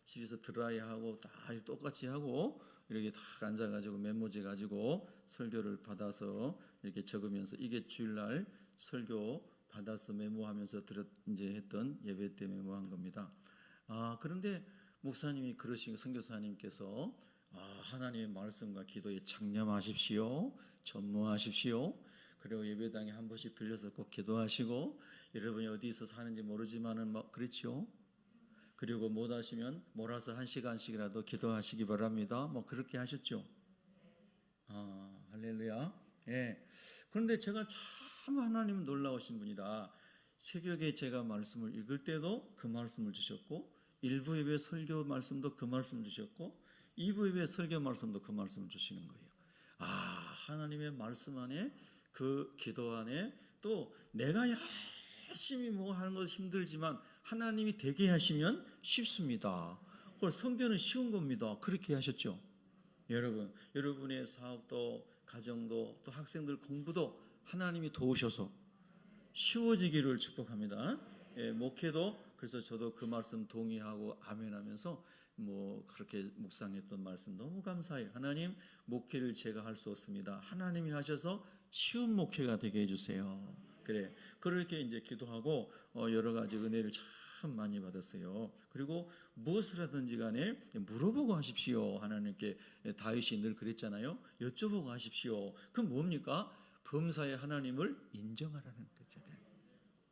집에서 드라이하고 다 똑같이 하고 이렇게 다 앉아가지고 메모지 가지고 설교를 받아서 이렇게 적으면서, 이게 주일날 설교 받아서 메모하면서 이제 했던 예배 때 메모한 겁니다. 그런데 목사님이 그러시고 선교사님께서 하나님의 말씀과 기도에 창념하십시오. 전무하십시오. 그리고 예배당에 한 번씩 들려서 꼭 기도하시고, 여러분이 어디서 사는지 모르지만은 그렇죠. 그리고 못 하시면 몰아서 1시간씩이라도 기도하시기 바랍니다. 그렇게 하셨죠. 할렐루야. 그런데 제가 참 하나님은 놀라우신 분이다. 새벽에 제가 말씀을 읽을 때도 그 말씀을 주셨고, 1부 예배 설교 말씀도 그 말씀을 주셨고, 2부 예배 설교 말씀도 그 말씀을 주시는 거예요. 하나님의 말씀 안에, 그 기도 안에, 또 내가 열심히 하는 것은 힘들지만 하나님이 되게 하시면 쉽습니다. 그걸 성경은 쉬운 겁니다. 그렇게 하셨죠. 여러분의 사업도 가정도 또 학생들 공부도 하나님이 도우셔서 쉬워지기를 축복합니다. 목회도 그래서 저도 그 말씀 동의하고 아멘하면서 그렇게 묵상했던 말씀 너무 감사해요. 하나님, 목회를 제가 할 수 없습니다. 하나님이 하셔서 쉬운 목회가 되게 해주세요. 그렇게 이제 기도하고 여러 가지 은혜를 참 많이 받았어요. 그리고 무엇을 하든지 간에 물어보고 하십시오. 하나님께 다윗이 늘 그랬잖아요. 여쭤보고 하십시오. 그건 뭡니까? 범사의 하나님을 인정하라는 거잖아요.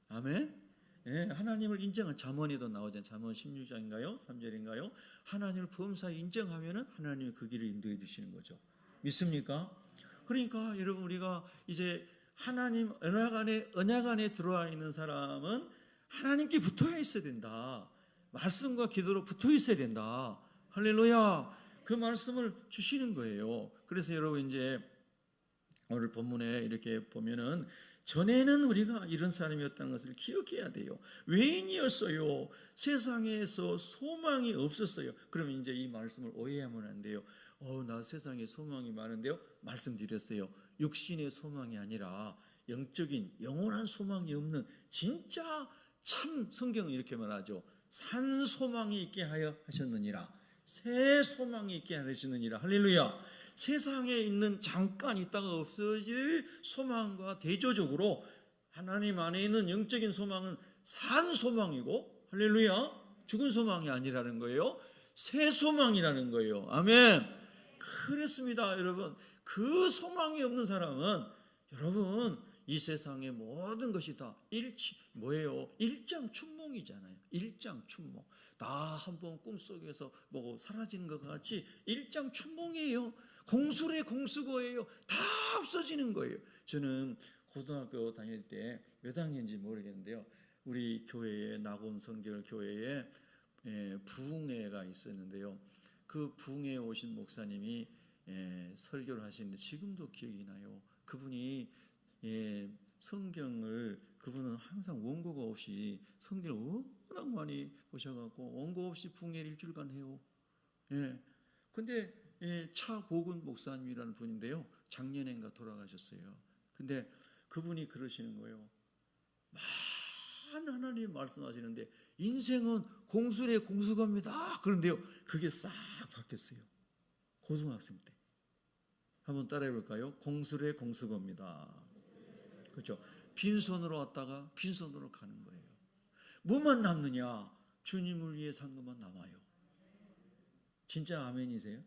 아멘. 하나님을 인정한 잠언에도 나오잖아요. 잠언 16장인가요? 3절인가요? 하나님을 범사에 인정하면은 하나님이 그 길을 인도해 주시는 거죠. 믿습니까? 그러니까 여러분, 우리가 이제 하나님 언약 안에 들어와 있는 사람은 하나님께 붙어 있어야 된다. 말씀과 기도로 붙어 있어야 된다. 할렐루야. 그 말씀을 주시는 거예요. 그래서 여러분, 이제 오늘 본문에 이렇게 보면은 전에는 우리가 이런 사람이었다는 것을 기억해야 돼요. 외인이었어요. 세상에서 소망이 없었어요. 그러면 이제 이 말씀을 오해하면 안 돼요. 나 세상에 소망이 많은데요. 말씀드렸어요. 육신의 소망이 아니라 영적인 영원한 소망이 없는, 진짜 참 성경은 이렇게 말하죠. 산 소망이 있게 하여 하셨느니라. 새 소망이 있게 하셨느니라. 할렐루야. 세상에 있는 잠깐 있다가 없어질 소망과 대조적으로 하나님 안에 있는 영적인 소망은 산 소망이고, 할렐루야, 죽은 소망이 아니라는 거예요. 새 소망이라는 거예요. 아멘. 그렇습니다, 여러분. 그 소망이 없는 사람은, 여러분, 이 세상의 모든 것이 다 뭐예요? 일장춘몽이잖아요. 일장춘몽. 나 한번 꿈속에서 보고 사라지는 것 같이 일장춘몽이에요. 공수래 공수거예요. 다 없어지는 거예요. 저는 고등학교 다닐 때 몇 학년인지 모르겠는데요, 우리 교회에, 낙원 성결 교회에 부흥회가 있었는데요, 그 부흥회에 오신 목사님이 설교를 하시는데 지금도 기억이 나요. 그분이 성경을, 그분은 항상 원고가 없이 성경을 워낙 많이 보셔갖고 원고 없이 부흥회를 일주일간 해요. 근데 차보근 목사님이라는 분인데요, 작년엔가 돌아가셨어요. 근데 그분이 그러시는 거예요. 많은 하나님 말씀하시는데 인생은 공수래 공수갑니다. 그런데요, 그게 싹 바뀌었어요. 고등학생 때. 한번 따라해 볼까요? 공수래 공수겁니다. 그렇죠? 빈손으로 왔다가 빈손으로 가는 거예요. 뭐만 남느냐? 주님을 위해 산 것만 남아요. 진짜 아멘이세요?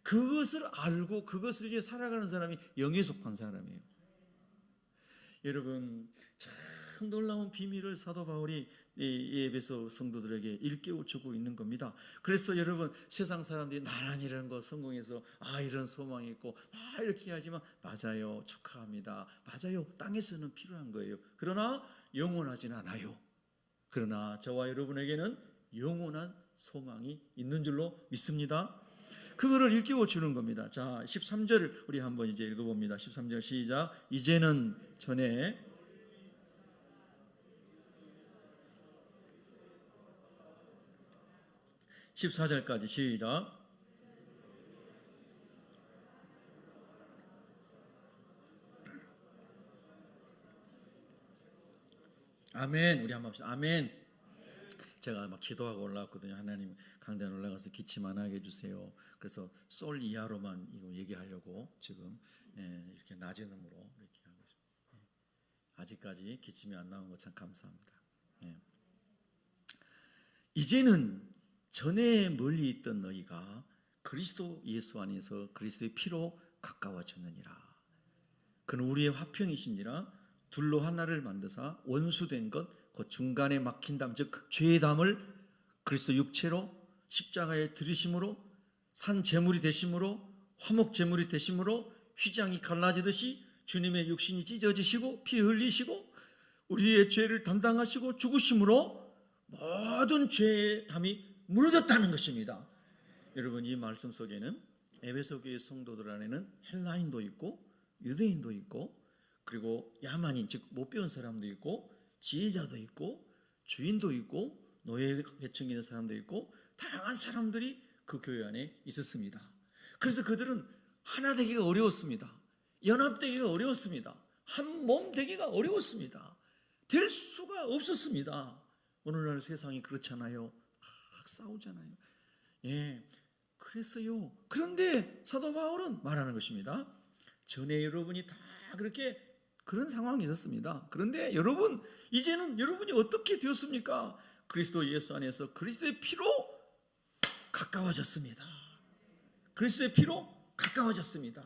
그것을 알고 그것을 위해 살아가는 사람이 영에 속한 사람이에요. 여러분, 참 놀라운 비밀을 사도 바울이 이 에베소 성도들에게 일깨워주고 있는 겁니다. 그래서 여러분, 세상 사람들이 나란히라는 거 성공해서 이런 소망이 있고 이렇게 하지만, 맞아요, 축하합니다, 맞아요, 땅에서는 필요한 거예요. 그러나 영원하진 않아요. 그러나 저와 여러분에게는 영원한 소망이 있는 줄로 믿습니다. 그거를 일깨워주는 겁니다. 자, 13절을 우리 한번 이제 읽어봅니다. 13절 시작. 이제는 전에 14절까지 시작. 아멘. 우리 한번 합시다. 아멘. 제가 막 기도하고 올라왔거든요. 하나님, 강단에 올라가서 기침 안 하게 해주세요. 그래서 솔 이하로만 이거 얘기하려고 지금 이렇게 낮은 음으로 이렇게 하고 있습니다. 아직까지 기침이 안 나온 거 참 감사합니다. 이제는 전에 멀리 있던 너희가 그리스도 예수 안에서 그리스도의 피로 가까워졌느니라. 그는 우리의 화평이시니라. 둘로 하나를 만드사 원수된 것 곧 중간에 막힌 담, 즉 죄의 담을 그리스도 육체로 십자가에 들이심으로 산 제물이 되심으로 화목 제물이 되심으로 휘장이 갈라지듯이 주님의 육신이 찢어지시고 피 흘리시고 우리의 죄를 담당하시고 죽으심으로 모든 죄의 담이 무너졌다는 것입니다. 여러분, 이 말씀 속에는 에베소 교회 성도들 안에는 헬라인도 있고 유대인도 있고, 그리고 야만인, 즉 못 배운 사람도 있고, 지혜자도 있고, 주인도 있고, 노예 계층에 있는 사람도 있고, 다양한 사람들이 그 교회 안에 있었습니다. 그래서 그들은 하나 되기가 어려웠습니다. 연합되기가 어려웠습니다. 한 몸 되기가 어려웠습니다. 될 수가 없었습니다. 오늘날 세상이 그렇잖아요. 막 싸우잖아요. 그랬어요. 그런데 사도 바울은 말하는 것입니다. 전에 여러분이 다 그렇게 그런 상황이 있었습니다. 그런데 여러분, 이제는 여러분이 어떻게 되었습니까? 그리스도 예수 안에서 그리스도의 피로 가까워졌습니다. 그리스도의 피로 가까워졌습니다.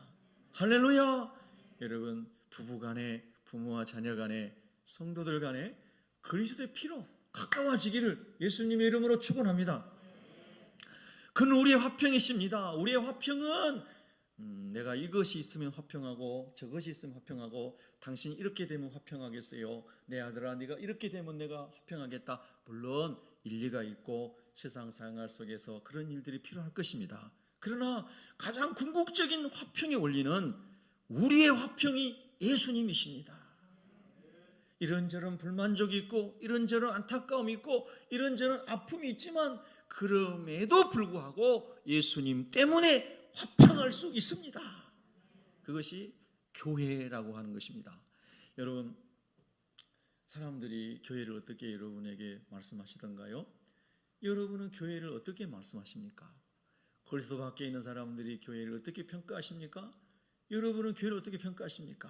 할렐루야. 여러분, 부부 간에, 부모와 자녀 간에, 성도들 간에 그리스도의 피로 가까워지기를 예수님의 이름으로 축원합니다. 그는 우리의 화평이십니다. 우리의 화평은 내가 이것이 있으면 화평하고 저것이 있으면 화평하고, 당신이 이렇게 되면 화평하겠어요, 내 아들아 네가 이렇게 되면 내가 화평하겠다. 물론 일리가 있고 세상 생활 속에서 그런 일들이 필요할 것입니다. 그러나 가장 궁극적인 화평의 원리는 우리의 화평이 예수님이십니다. 이런저런 불만족이 있고 이런저런 안타까움이 있고 이런저런 아픔이 있지만, 그럼에도 불구하고 예수님 때문에 화평할 수 있습니다. 그것이 교회라고 하는 것입니다. 여러분, 사람들이 교회를 어떻게 여러분에게 말씀하시던가요? 여러분은 교회를 어떻게 말씀하십니까? 그리스도 밖에 있는 사람들이 교회를 어떻게 평가하십니까? 여러분은 교회를 어떻게 평가하십니까?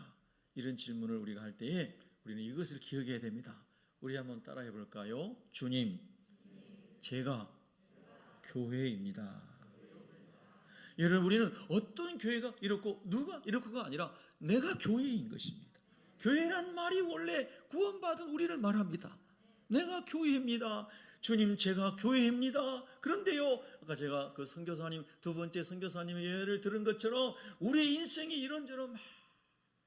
이런 질문을 우리가 할 때에 우리는 이것을 기억해야 됩니다. 우리 한번 따라해 볼까요? 주님, 제가 교회입니다. 여러분, 우리는 어떤 교회가 이렇고 누가 이렇고가 아니라 내가 교회인 것입니다. 교회란 말이 원래 구원받은 우리를 말합니다. 내가 교회입니다. 주님, 제가 교회입니다. 그런데요, 아까 제가 그 선교사님, 두 번째 선교사님의 예를 들은 것처럼 우리의 인생이 이런저런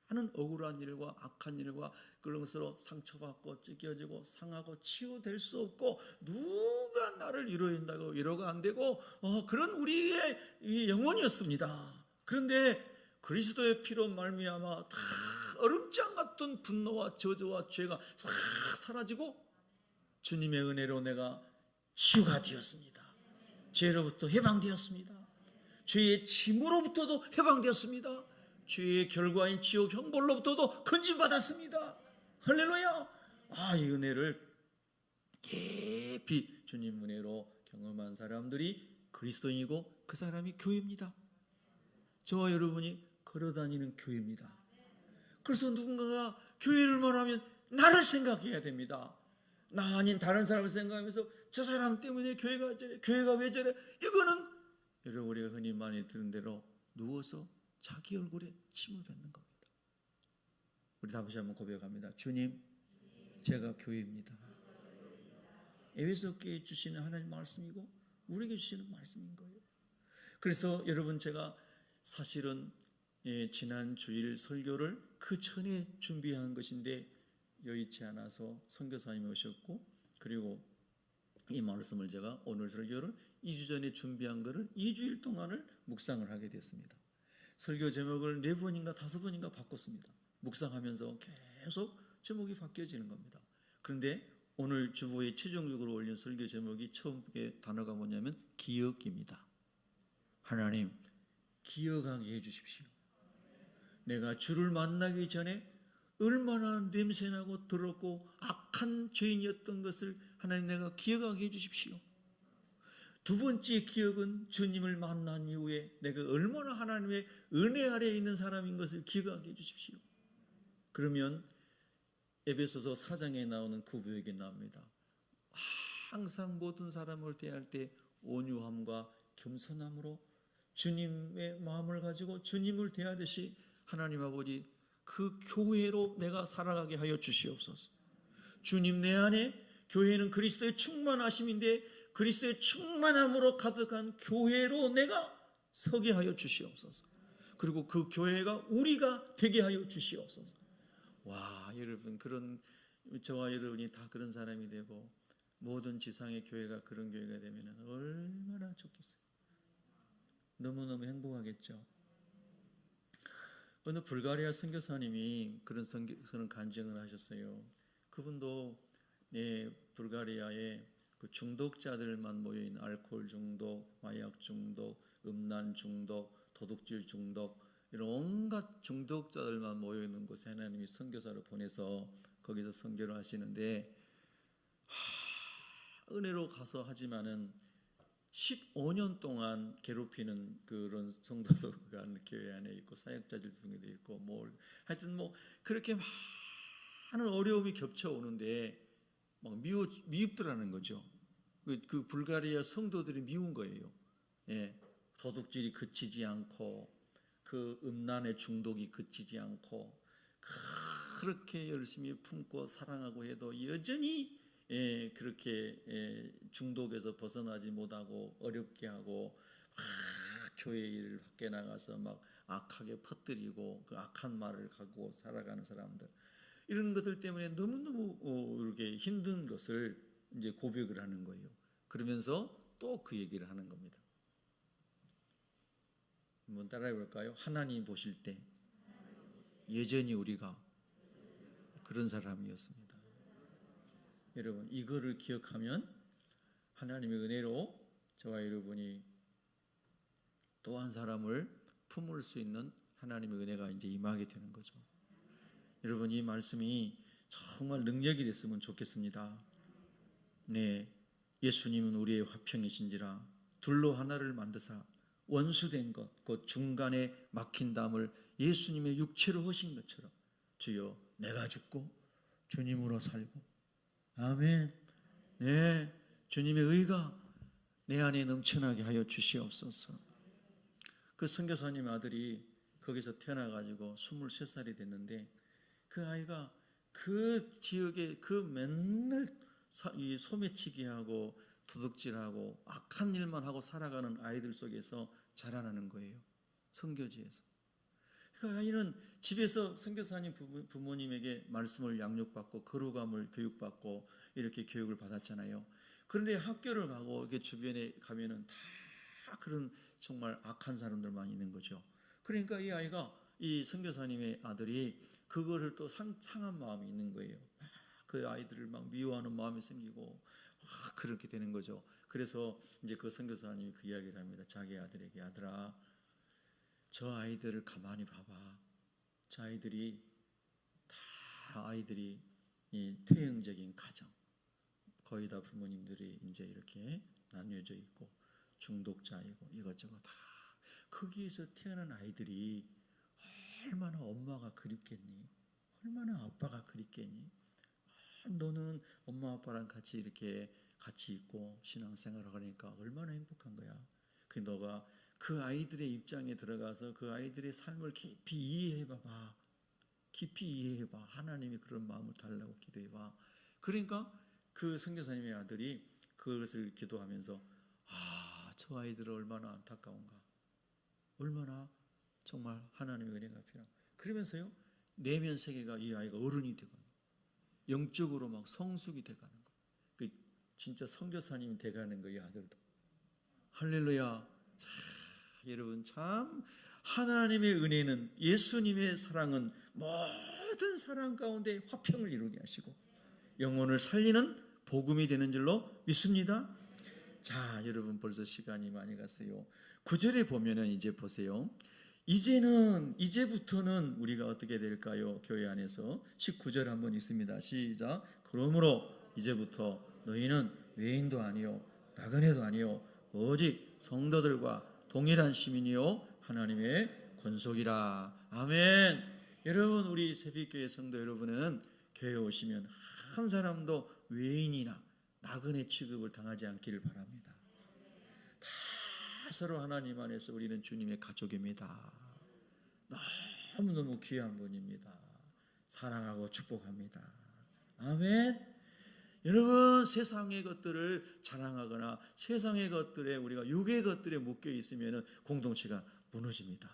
많은 억울한 일과 악한 일과 그런 것으로 상처받고 찢겨지고 상하고 치유될 수 없고, 누가 나를 위로한다고 위로가 안 되고 그런 우리의 이 영혼이었습니다. 그런데 그리스도의 피로 말미암아 다 얼음장 같은 분노와 저주와 죄가 싹 사라지고 주님의 은혜로 내가 치유가 되었습니다. 죄로부터 해방되었습니다. 죄의 짐으로부터도 해방되었습니다. 죄의 결과인 지옥 형벌로부터도 건진받았습니다. 할렐루야. 이 은혜를 깊이 주님 은혜로 경험한 사람들이 그리스도인이고 그 사람이 교회입니다. 저와 여러분이 걸어다니는 교회입니다. 그래서 누군가가 교회를 말하면 나를 생각해야 됩니다. 나 아닌 다른 사람을 생각하면서 저 사람 때문에 교회가 저래, 교회가 왜 저래. 이거는 여러분, 우리가 흔히 많이 들은 대로 누워서 자기 얼굴에 침을 뱉는 겁니다. 우리 다시 한번 고백합니다. 주님, 제가 교회입니다. 에베소교회에 주시는 하나님 말씀이고 우리에게 주시는 말씀인 거예요. 그래서 여러분, 제가 사실은 지난 주일 설교를 그 전에 준비한 것인데 여의치 않아서 선교사님이 오셨고, 그리고 이 말씀을 제가 오늘 설교를 2주 전에 준비한 것을 2주일 동안을 묵상을 하게 됐습니다. 설교 제목을 4번인가 5번인가 바꿨습니다. 묵상하면서 계속 제목이 바뀌어지는 겁니다. 그런데 오늘 주보에 최종적으로 올린 설교 제목이 처음 단어가 뭐냐면 기억입니다. 하나님, 기억하게 해주십시오. 내가 주를 만나기 전에 얼마나 냄새나고 더럽고 악한 죄인이었던 것을 하나님, 내가 기억하게 해주십시오. 두 번째 기억은 주님을 만난 이후에 내가 얼마나 하나님의 은혜 아래에 있는 사람인 것을 기억하게 해주십시오. 그러면 에베소서 4장에 나오는 그 구역이 나옵니다. 항상 모든 사람을 대할 때 온유함과 겸손함으로 주님의 마음을 가지고 주님을 대하듯이 하나님 아버지, 그 교회로 내가 살아가게 하여 주시옵소서. 주님, 내 안에 교회는 그리스도의 충만하심인데 그리스도의 충만함으로 가득한 교회로 내가 서게 하여 주시옵소서. 그리고 그 교회가 우리가 되게 하여 주시옵소서. 와, 여러분, 그런 저와 여러분이 다 그런 사람이 되고 모든 지상의 교회가 그런 교회가 되면 얼마나 좋겠어요. 너무너무 행복하겠죠. 어느 불가리아 선교사님이 그런 간증을 하셨어요. 그분도 불가리아에 그 중독자들만 모여있는 알코올 중독, 마약 중독, 음란 중독, 도둑질 중독, 이런 온갖 중독자들만 모여있는 곳에 하나님이 선교사를 보내서 거기서 선교를 하시는데, 은혜로 가서 하지만은 15년 동안 괴롭히는 그런 성도들가 교회 안에 있고 사역자들 중에도 있고 하여튼 그렇게 많은 어려움이 겹쳐오는데 막 미흡더라는 거죠. 그 불가리아 성도들이 미운 거예요. 도둑질이 그치지 않고 그 음란의 중독이 그치지 않고 그렇게 열심히 품고 사랑하고 해도 여전히 그렇게 중독에서 벗어나지 못하고 어렵게 하고 교회 일 밖에 나가서 막 악하게 퍼뜨리고 그 악한 말을 갖고 살아가는 사람들, 이런 것들 때문에 너무너무 이렇게 힘든 것을 이제 고백을 하는 거예요. 그러면서 또 그 얘기를 하는 겁니다. 한번 따라해 볼까요? 하나님 보실 때 여전히 우리가 그런 사람이었습니다. 여러분, 이거를 기억하면 하나님의 은혜로 저와 여러분이 또 한 사람을 품을 수 있는 하나님의 은혜가 이제 임하게 되는 거죠. 여러분, 이 말씀이 정말 능력이 됐으면 좋겠습니다. 네, 예수님은 우리의 화평이신지라 둘로 하나를 만드사 원수된 것, 그 중간에 막힌 담을 예수님의 육체로 하신 것처럼 주여 내가 죽고 주님으로 살고, 아멘. 네, 주님의 의가 내 안에 넘쳐나게 하여 주시옵소서. 그 선교사님 아들이 거기서 태어나가지고 23살이 됐는데 그 아이가 그 지역에 그 맨날 이 소매치기 하고 도둑질하고 악한 일만 하고 살아가는 아이들 속에서 자라나는 거예요. 선교지에서. 그 아이는 집에서 선교사님 부모님에게 말씀을 양육받고 거룩함을 교육받고 이렇게 교육을 받았잖아요. 그런데 학교를 가고 이렇게 주변에 가면은 다 그런 정말 악한 사람들만 있는 거죠. 그러니까 이 아이가, 이 선교사님의 아들이 그거를 또 상한 마음이 있는 거예요. 그 아이들을 막 미워하는 마음이 생기고 그렇게 되는 거죠. 그래서 이제 그 선교사님이 그 이야기를 합니다. 자기 아들에게, 아들아, 저 아이들을 가만히 봐봐. 저 아이들이 다 아이들이 이 퇴행적인 가정, 거의 다 부모님들이 이제 이렇게 나뉘어져 있고 중독자이고 이것저것 다 거기에서 태어난 아이들이 얼마나 엄마가 그립겠니? 얼마나 아빠가 그립겠니? 너는 엄마 아빠랑 같이 이렇게 같이 있고 신앙생활을 하니까 얼마나 행복한 거야. 그 너가 그 아이들의 입장에 들어가서 그 아이들의 삶을 깊이 이해해봐봐. 깊이 이해해봐. 하나님이 그런 마음을 달라고 기도해봐. 그러니까 그 선교사님의 아들이 그것을 기도하면서 저 아이들은 얼마나 안타까운가. 얼마나 정말 하나님의 은혜가 필요한가. 그러면서요, 내면 세계가 이 아이가 어른이 되고 영적으로 막 성숙이 돼가는 거예요. 진짜 선교사님이 돼가는 거예요, 아들도. 할렐루야. 자, 여러분, 참 하나님의 은혜는, 예수님의 사랑은 모든 사랑 가운데 화평을 이루게 하시고 영혼을 살리는 복음이 되는 줄로 믿습니다. 자, 여러분, 벌써 시간이 많이 갔어요. 9절에 보면은 이제 보세요. 이제부터는 우리가 어떻게 될까요? 교회 안에서 19절 한번 읽습니다. 시작. 그러므로 이제부터 너희는 외인도 아니요 나그네도 아니요 오직 성도들과 동일한 시민이요 하나님의 권속이라. 아멘. 여러분, 우리 새벽교회 성도 여러분은 교회에 오시면 한 사람도 외인이나 나그네 취급을 당하지 않기를 바랍니다. 다 서로 하나님 안에서 우리는 주님의 가족입니다. 너무너무 귀한 분입니다. 사랑하고 축복합니다. 아멘. 여러분, 세상의 것들을 자랑하거나 세상의 것들에 우리가 육의 것들에 묶여 있으면 공동체가 무너집니다.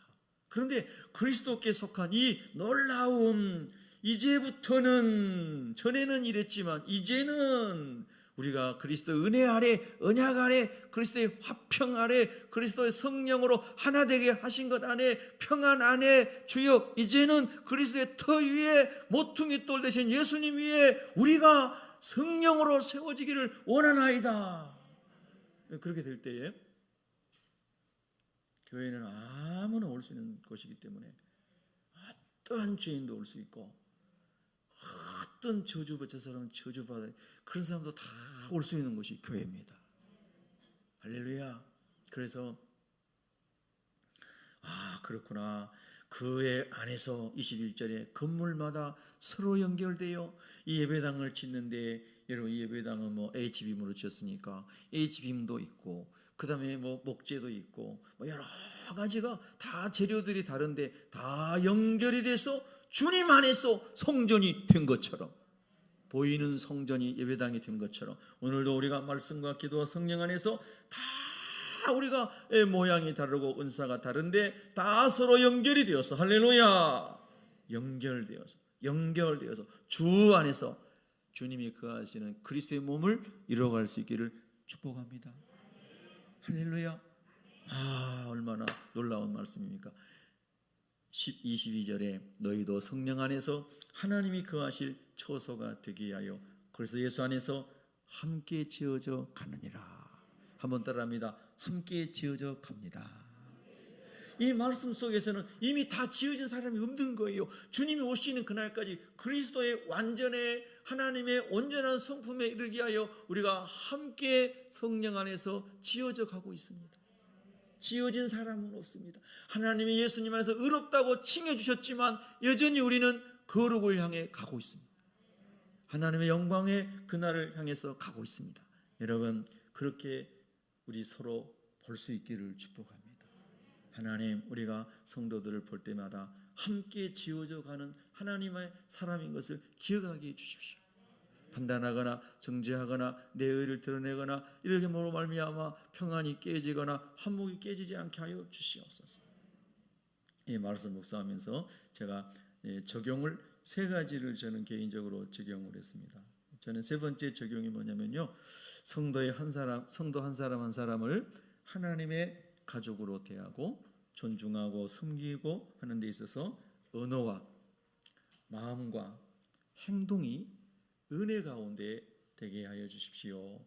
그런데 그리스도께 속한 이 놀라운, 이제부터는, 전에는 이랬지만 이제는 우리가 그리스도의 은혜 아래, 언약 아래, 그리스도의 화평 아래, 그리스도의 성령으로 하나 되게 하신 것 안에, 평안 안에, 주여 이제는 그리스도의 터 위에 모퉁이 돌 되신 예수님 위에 우리가 성령으로 세워지기를 원하나이다. 그렇게 될 때에 교회는 아무나 올 수 있는 곳이기 때문에 어떠한 죄인도 올 수 있고 어떤 저주받은, 저 사람은 저주받은 그런 사람도 다 올 수 있는 곳이 교회입니다. 할렐루야. 그래서 그렇구나. 그의 안에서 21절에 건물마다 서로 연결되어 이 예배당을 짓는데, 여러분, 이 예배당은 뭐 H빔으로 지었으니까 H빔도 있고 그 다음에 뭐 목재도 있고 뭐 여러 가지가 다 재료들이 다른데 다 연결이 돼서 주님 안에서 성전이 된 것처럼, 보이는 성전이 예배당이 된 것처럼 오늘도 우리가 말씀과 기도와 성령 안에서 다 우리가 모양이 다르고 은사가 다른데 다 서로 연결이 되어서, 할렐루야, 연결되어서 주 안에서 주님이 거하시는 그리스도의 몸을 이루어갈 수 있기를 축복합니다. 할렐루야. 얼마나 놀라운 말씀입니까? 22절에 너희도 성령 안에서 하나님이 거하실 처소가 되게 하여 그래서 예수 안에서 함께 지어져 가느니라. 한번 따라합니다. 함께 지어져 갑니다. 이 말씀 속에서는 이미 다 지어진 사람이 없는 거예요. 주님이 오시는 그날까지 그리스도의 완전의 하나님의 온전한 성품에 이르게 하여 우리가 함께 성령 안에서 지어져 가고 있습니다. 지어진 사람은 없습니다. 하나님이 예수님 안에서 의롭다고 칭해 주셨지만 여전히 우리는 거룩을 향해 가고 있습니다. 하나님의 영광의 그날을 향해서 가고 있습니다. 여러분, 그렇게 우리 서로 볼 수 있기를 축복합니다. 하나님, 우리가 성도들을 볼 때마다 함께 지어져 가는 하나님의 사람인 것을 기억하게 해주십시오. 판단하거나 정죄하거나 내 의를 드러내거나 이렇게 뭐로 말미암아 평안이 깨지거나 화목이 깨지지 않게 하여 주시옵소서. 이 말씀 묵상하면서 제가 적용을 세 가지를 저는 개인적으로 적용을 했습니다. 저는 세 번째 적용이 뭐냐면요, 성도 한 사람 한 사람을 하나님의 가족으로 대하고 존중하고 섬기고 하는 데 있어서 언어와 마음과 행동이 은혜 가운데 되게 하여 주십시오.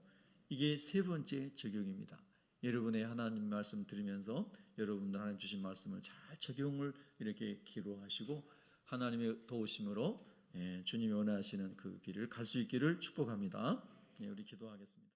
이게 세 번째 적용입니다. 여러분의 하나님 말씀 들으면서 여러분들 하나님 주신 말씀을 잘 적용을 이렇게 기록하시고 하나님의 도우심으로 주님이 원하시는 그 길을 갈 수 있기를 축복합니다. 우리 기도하겠습니다.